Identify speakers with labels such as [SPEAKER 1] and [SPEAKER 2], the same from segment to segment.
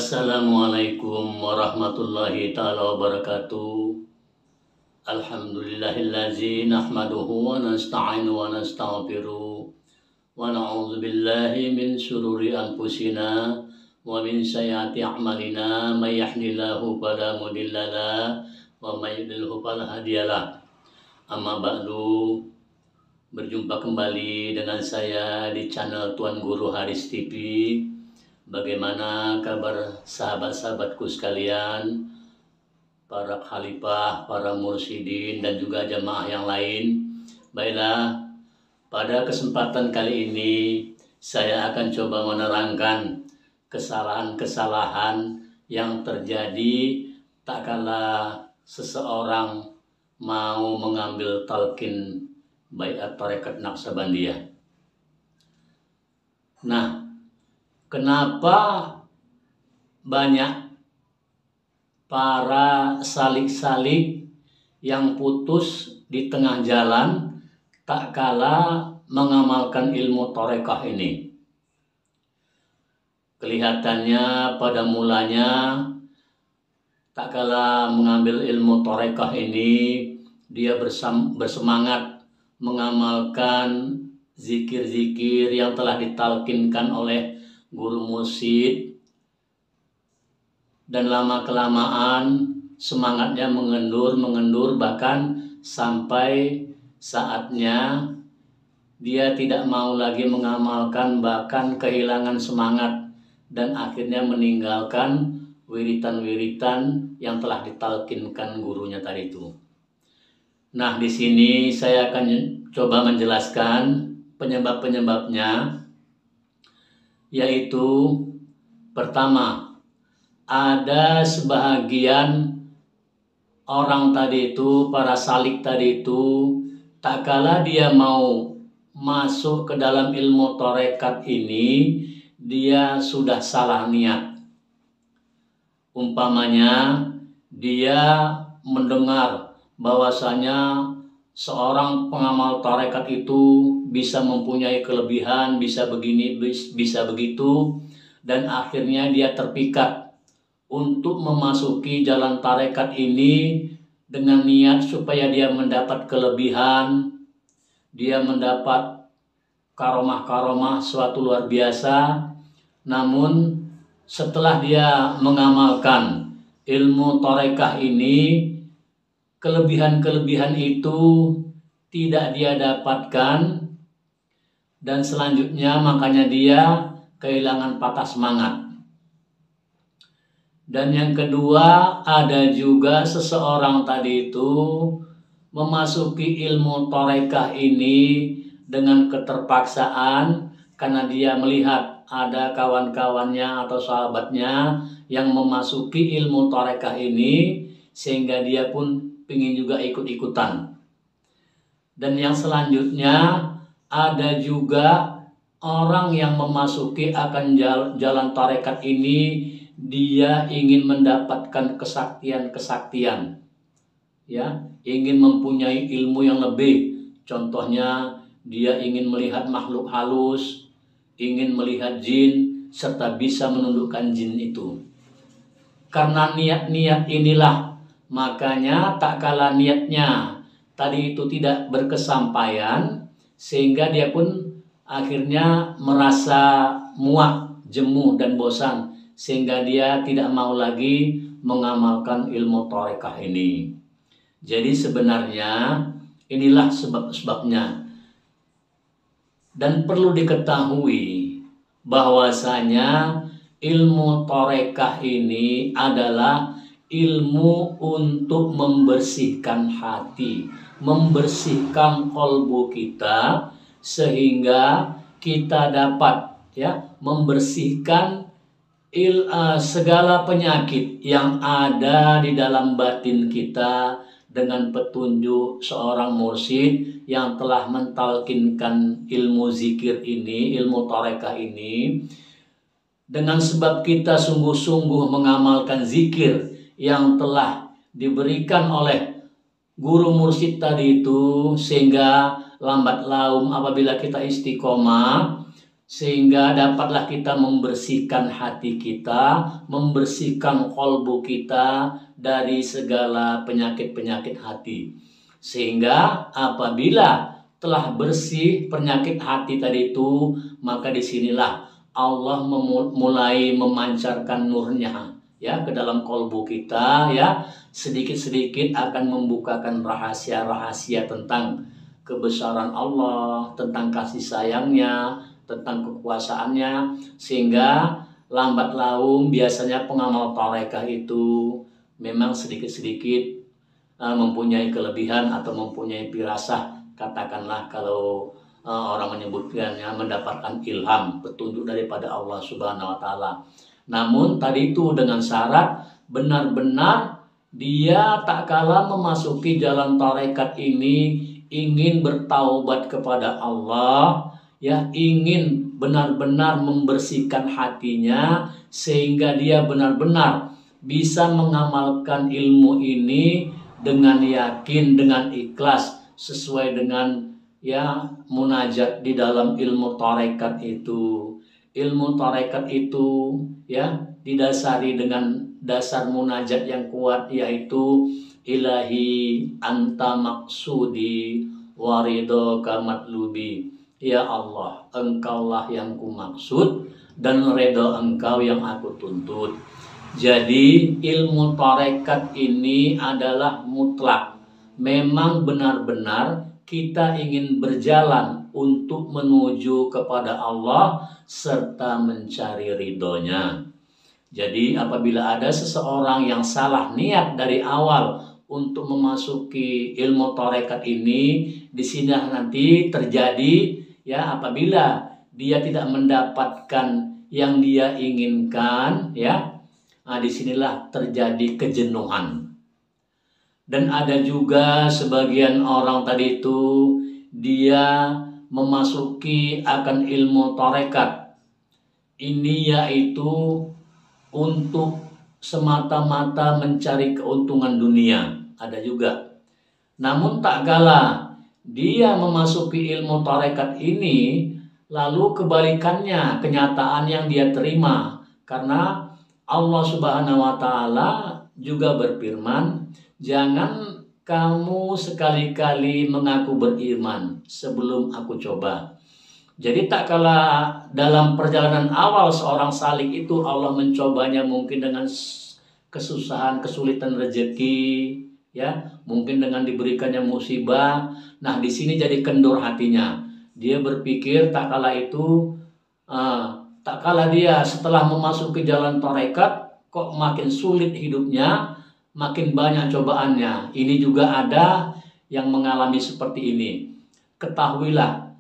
[SPEAKER 1] Assalamualaikum warahmatullahi ta'ala wabarakatuh. Alhamdulillahillazi nahmaduhu wa nasta'inu wa nastaghfiruh wa na'udzu billahi min syururi anfusina wa min sayyiati a'malina may yahdihillahu fala mudhillalah wa may yudlilhu fala hadiyalah. Amma ba'du, berjumpa kembali dengan saya di channel Tuan Guru Haris TV. Bagaimana kabar sahabat-sahabatku sekalian, para khalifah, para mursyidin, dan juga jamaah yang lain? Baiklah, pada kesempatan kali ini saya akan coba menerangkan kesalahan-kesalahan yang terjadi tak kala seseorang mau mengambil talqin baiat tarekat Naqsabandiyah. Nah, kenapa banyak para salik-salik yang putus di tengah jalan tak kala mengamalkan ilmu tarekah ini? Kelihatannya pada mulanya tak kala mengambil ilmu tarekah ini, dia bersemangat mengamalkan zikir-zikir yang telah ditalkinkan oleh guru mursyid, dan lama-kelamaan semangatnya mengendur, bahkan sampai saatnya dia tidak mau lagi mengamalkan, bahkan kehilangan semangat dan akhirnya meninggalkan wiritan-wiritan yang telah ditalkinkan gurunya tadi itu. Nah, di sini saya akan coba menjelaskan penyebab-penyebabnya, yaitu pertama, ada sebahagian orang tadi itu, para salik tadi itu, tak kala dia mau masuk ke dalam ilmu tarekat ini, dia sudah salah niat. Umpamanya dia mendengar bahwasanya seorang pengamal tarekat itu bisa mempunyai kelebihan, bisa begini, bisa begitu, dan akhirnya dia terpikat untuk memasuki jalan tarekat ini dengan niat supaya dia mendapat kelebihan, dia mendapat karomah-karomah suatu luar biasa. Namun setelah dia mengamalkan ilmu tarekah ini, kelebihan-kelebihan itu tidak dia dapatkan, dan selanjutnya makanya dia kehilangan patah semangat. Dan yang kedua, ada juga seseorang tadi itu memasuki ilmu tarekah ini dengan keterpaksaan karena dia melihat ada kawan-kawannya atau sahabatnya yang memasuki ilmu tarekah ini, sehingga dia pun ingin juga ikut-ikutan. Dan yang selanjutnya, ada juga orang yang memasuki akan jalan tarekat ini, dia ingin mendapatkan kesaktian-kesaktian, ya, ingin mempunyai ilmu yang lebih. Contohnya, dia ingin melihat makhluk halus, ingin melihat jin, serta bisa menundukkan jin itu. Karena niat-niat inilah, makanya tak kala niatnya tadi itu tidak berkesampaian, sehingga dia pun akhirnya merasa muak, jemuh, dan bosan, sehingga dia tidak mau lagi mengamalkan ilmu tarekah ini. Jadi sebenarnya inilah sebab-sebabnya. Dan perlu diketahui bahwasanya ilmu tarekah ini adalah ilmu untuk membersihkan hati, membersihkan kolbu kita, sehingga kita dapat, ya, membersihkan segala penyakit yang ada di dalam batin kita dengan petunjuk seorang mursyid yang telah mentalkinkan ilmu zikir ini, ilmu tarekah ini. Dengan sebab kita sungguh-sungguh mengamalkan zikir yang telah diberikan oleh guru mursyid tadi itu, sehingga lambat laun apabila kita istiqomah, sehingga dapatlah kita membersihkan hati kita, membersihkan kolbu kita dari segala penyakit-penyakit hati. Sehingga apabila telah bersih penyakit hati tadi itu, maka disinilah Allah mulai memancarkan nurnya ya ke dalam kolbu kita, ya sedikit-sedikit akan membukakan rahasia-rahasia tentang kebesaran Allah, tentang kasih sayangnya, tentang kekuasaannya, sehingga lambat laun biasanya pengamal tarekah itu memang sedikit-sedikit mempunyai kelebihan atau mempunyai firasah, katakanlah kalau orang menyebutkannya mendapatkan ilham, petunjuk daripada Allah Subhanahu wa taala. Namun tadi itu dengan syarat benar-benar dia tak kalah memasuki jalan tarekat ini ingin bertaubat kepada Allah, ya ingin benar-benar membersihkan hatinya sehingga dia benar-benar bisa mengamalkan ilmu ini dengan yakin, dengan ikhlas, sesuai dengan ya munajat di dalam ilmu tarekat itu. Ilmu tarekat itu ya didasari dengan dasar munajat yang kuat, yaitu ilahi anta maksudi waridhoka matlubi. Ya Allah, engkaulah yang ku maksud dan redha engkau yang aku tuntut. Jadi ilmu tarekat ini adalah mutlak. Memang benar-benar kita ingin berjalan untuk menuju kepada Allah serta mencari ridhonya. Jadi apabila ada seseorang yang salah niat dari awal untuk memasuki ilmu tarekat ini, di sini nanti terjadi ya apabila dia tidak mendapatkan yang dia inginkan, ya, nah disinilah terjadi kejenuhan. Dan ada juga sebagian orang tadi itu dia memasuki akan ilmu tarekat ini yaitu untuk semata-mata mencari keuntungan dunia, ada juga. Namun tak kalah dia memasuki ilmu tarekat ini, lalu kebalikannya kenyataan yang dia terima, karena Allah Subhanahu wa taala juga berfirman, jangan kamu sekali-kali mengaku beriman sebelum aku coba. Jadi tak kala dalam perjalanan awal seorang salik itu Allah mencobanya mungkin dengan kesusahan, kesulitan rezeki, ya, mungkin dengan diberikannya musibah. Nah, di sini jadi kendur hatinya. Dia berpikir tak kala itu, tak kala dia setelah memasuki jalan tarekat kok makin sulit hidupnya, makin banyak cobaannya. Ini juga ada yang mengalami seperti ini. Ketahuilah,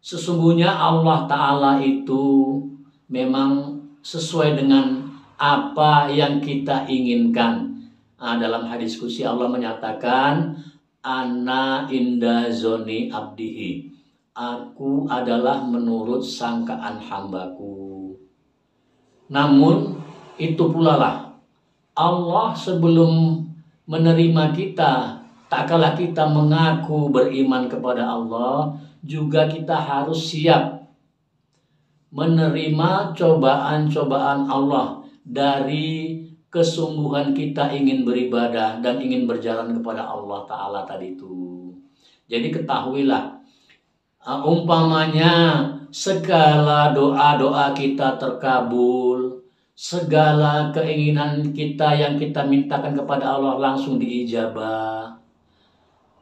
[SPEAKER 1] sesungguhnya Allah Ta'ala itu memang sesuai dengan apa yang kita inginkan. Dalam hadis qudsi Allah menyatakan, Ana inda zoni abdihi. Aku adalah menurut sangkaan hambaku. Namun itu pula lah, Allah sebelum menerima kita, tak kala kita mengaku beriman kepada Allah, juga kita harus siap menerima cobaan-cobaan Allah dari kesungguhan kita ingin beribadah dan ingin berjalan kepada Allah Ta'ala tadi itu. Jadi ketahuilah, umpamanya segala doa-doa kita terkabul, segala keinginan kita yang kita mintakan kepada Allah langsung diijabah.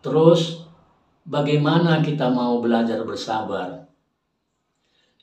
[SPEAKER 1] Terus bagaimana kita mau belajar bersabar?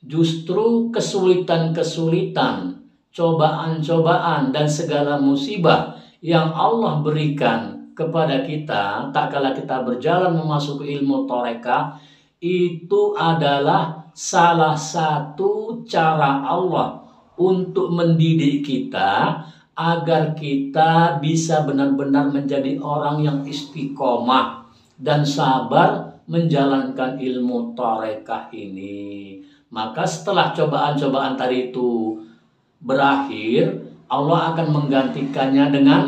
[SPEAKER 1] Justru kesulitan-kesulitan, cobaan-cobaan dan segala musibah yang Allah berikan kepada kita tak kala kita berjalan memasuki ilmu tarekah, itu adalah salah satu cara Allah untuk mendidik kita agar kita bisa benar-benar menjadi orang yang istiqomah dan sabar menjalankan ilmu tarekah ini. Maka setelah cobaan-cobaan tadi itu berakhir, Allah akan menggantikannya dengan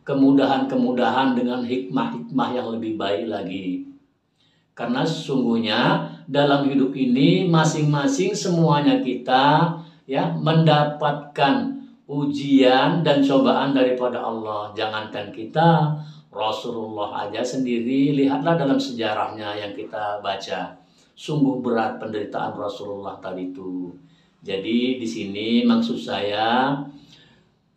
[SPEAKER 1] kemudahan-kemudahan, dengan hikmah-hikmah yang lebih baik lagi. Karena sesungguhnya dalam hidup ini masing-masing semuanya kita ya mendapatkan ujian dan cobaan daripada Allah. Jangankan kita, Rasulullah aja sendiri, lihatlah dalam sejarahnya yang kita baca. Sungguh berat penderitaan Rasulullah tadi itu. Jadi di sini maksud saya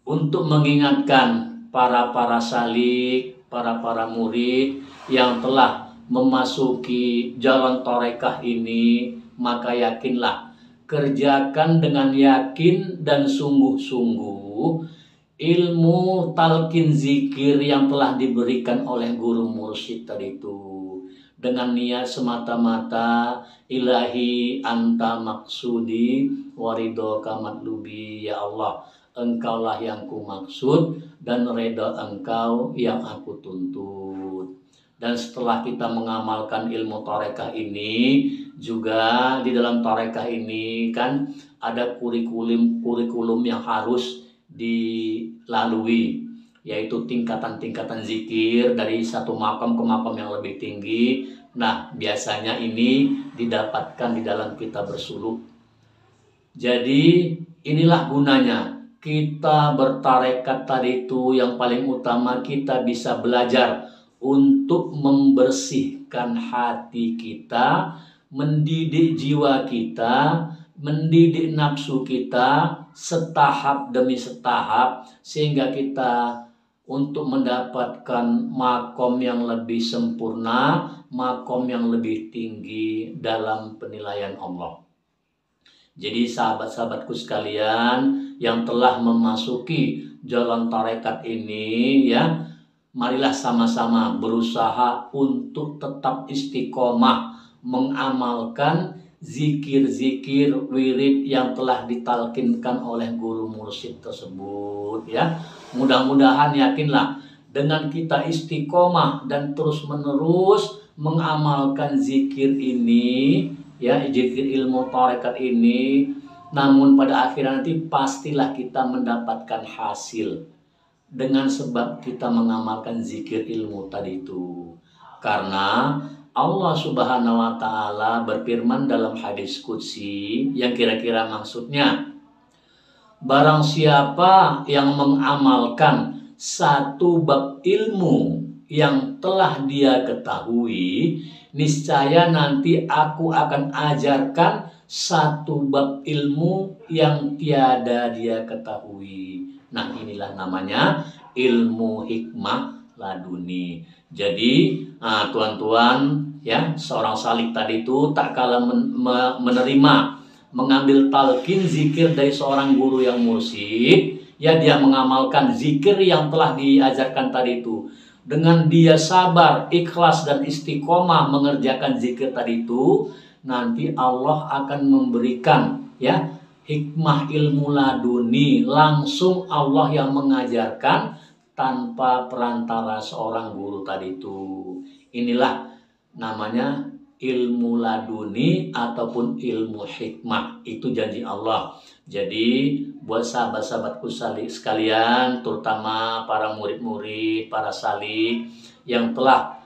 [SPEAKER 1] untuk mengingatkan para salik, para murid yang telah memasuki jalan torekah ini, maka yakinlah, kerjakan dengan yakin dan sungguh-sungguh ilmu talqin zikir yang telah diberikan oleh guru mursyid tadi itu, dengan niat semata-mata, ilahi anta maksudi waridoka matlubi, ya Allah, engkaulah yang ku maksud dan redha engkau yang aku tuntut. Dan setelah kita mengamalkan ilmu torekah ini, juga di dalam torekah ini kan ada kurikulum yang harus dilalui, yaitu tingkatan-tingkatan zikir dari satu makam ke makam yang lebih tinggi. Nah, biasanya ini didapatkan di dalam kitab bersuluk. Jadi inilah gunanya kita bertarekat tadi itu, yang paling utama kita bisa belajar untuk membersihkan hati kita, mendidik jiwa kita, mendidik nafsu kita setahap demi setahap, sehingga kita untuk mendapatkan makom yang lebih sempurna, makom yang lebih tinggi dalam penilaian Allah. Jadi sahabat-sahabatku sekalian yang telah memasuki jalan tarekat ini ya, marilah sama-sama berusaha untuk tetap istiqomah mengamalkan zikir-zikir wirid yang telah ditalkinkan oleh guru mursyid tersebut ya. Mudah-mudahan yakinlah dengan kita istiqomah dan terus-menerus mengamalkan zikir ini ya, zikir ilmu tarekat ini, namun pada akhirnya nanti pastilah kita mendapatkan hasil dengan sebab kita mengamalkan zikir ilmu tadi itu. Karena Allah Subhanahu wa Ta'ala berfirman dalam hadis qudsi yang kira-kira maksudnya, barang siapa yang mengamalkan satu bab ilmu yang telah dia ketahui, niscaya nanti aku akan ajarkan satu bab ilmu yang tiada dia ketahui. Nah, inilah namanya ilmu hikmah laduni. Jadi tuan-tuan ya, seorang salik tadi itu tak kalah menerima mengambil talqin zikir dari seorang guru yang mursyid ya, dia mengamalkan zikir yang telah diajarkan tadi itu dengan dia sabar, ikhlas dan istiqomah mengerjakan zikir tadi itu, nanti Allah akan memberikan ya hikmah ilmu laduni, langsung Allah yang mengajarkan tanpa perantara seorang guru tadi itu. Inilah namanya ilmu laduni ataupun ilmu hikmah, itu janji Allah. Jadi buat sahabat-sahabatku sekalian, terutama para murid-murid, para salik yang telah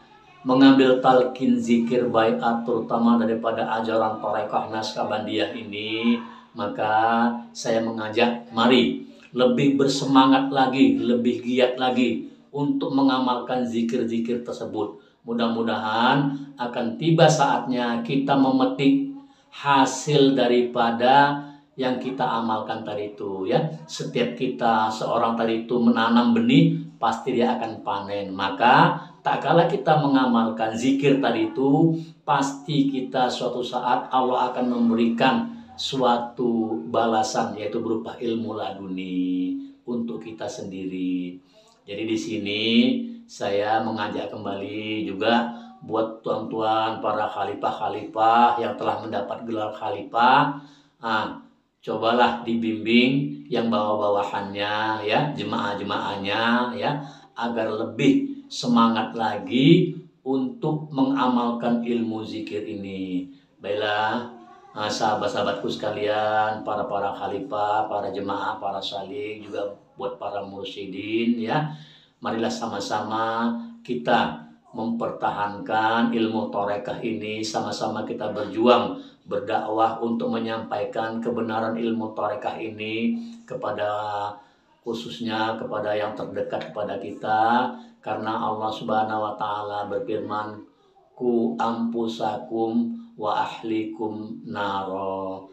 [SPEAKER 1] mengambil talqin zikir baiat terutama daripada ajaran Torekah Naskabandiyah ini, maka saya mengajak mari lebih bersemangat lagi, lebih giat lagi untuk mengamalkan zikir-zikir tersebut. Mudah-mudahan akan tiba saatnya kita memetik hasil daripada yang kita amalkan tadi itu ya. Setiap kita seorang tadi itu menanam benih, pasti dia akan panen. Maka tak kala kita mengamalkan zikir tadi itu, pasti kita suatu saat Allah akan memberikan suatu balasan, yaitu berupa ilmu laduni untuk kita sendiri. Jadi di sini saya mengajak kembali juga buat tuan-tuan para khalifah-khalifah yang telah mendapat gelar khalifah, cobalah dibimbing yang bawah-bawahannya ya, jemaah-jemaahnya ya, agar lebih semangat lagi untuk mengamalkan ilmu zikir ini. Baiklah sahabat-sahabatku sekalian, para khalifah, para jemaah, para salik, juga buat para mursyidin ya, marilah sama-sama kita mempertahankan ilmu torekah ini, sama-sama kita berjuang berdakwah untuk menyampaikan kebenaran ilmu torekah ini kepada khususnya kepada yang terdekat kepada kita, karena Allah Subhanahu wa taala berfirman, ku ampusakum wa ahlikum naro.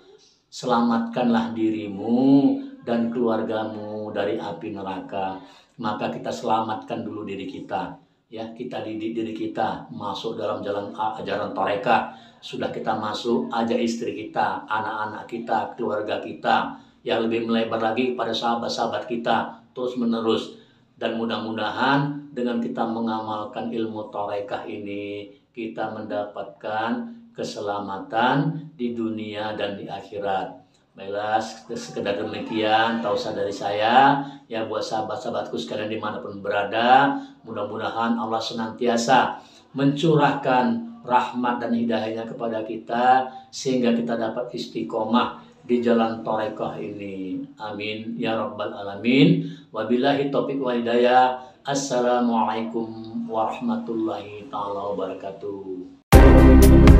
[SPEAKER 1] Selamatkanlah dirimu dan keluargamu dari api neraka. Maka kita selamatkan dulu diri kita, ya, kita didik diri kita masuk dalam jalan ajaran tarekah. Sudah kita masuk, ajak istri kita, anak-anak kita, keluarga kita, yang lebih melebar lagi pada sahabat-sahabat kita terus menerus. Dan mudah-mudahan dengan kita mengamalkan ilmu tarekah ini, kita mendapatkan keselamatan di dunia dan di akhirat. Baiklah, sekedar demikian tausiah dari saya, ya, buat sahabat-sahabatku sekalian dimanapun berada. Mudah-mudahan Allah senantiasa mencurahkan rahmat dan hidayahnya kepada kita, sehingga kita dapat istiqomah di jalan tarekah ini. Amin ya rabbal alamin. Wabillahi taufiq wal hidayah. Assalamualaikum warahmatullahi taala wabarakatuh.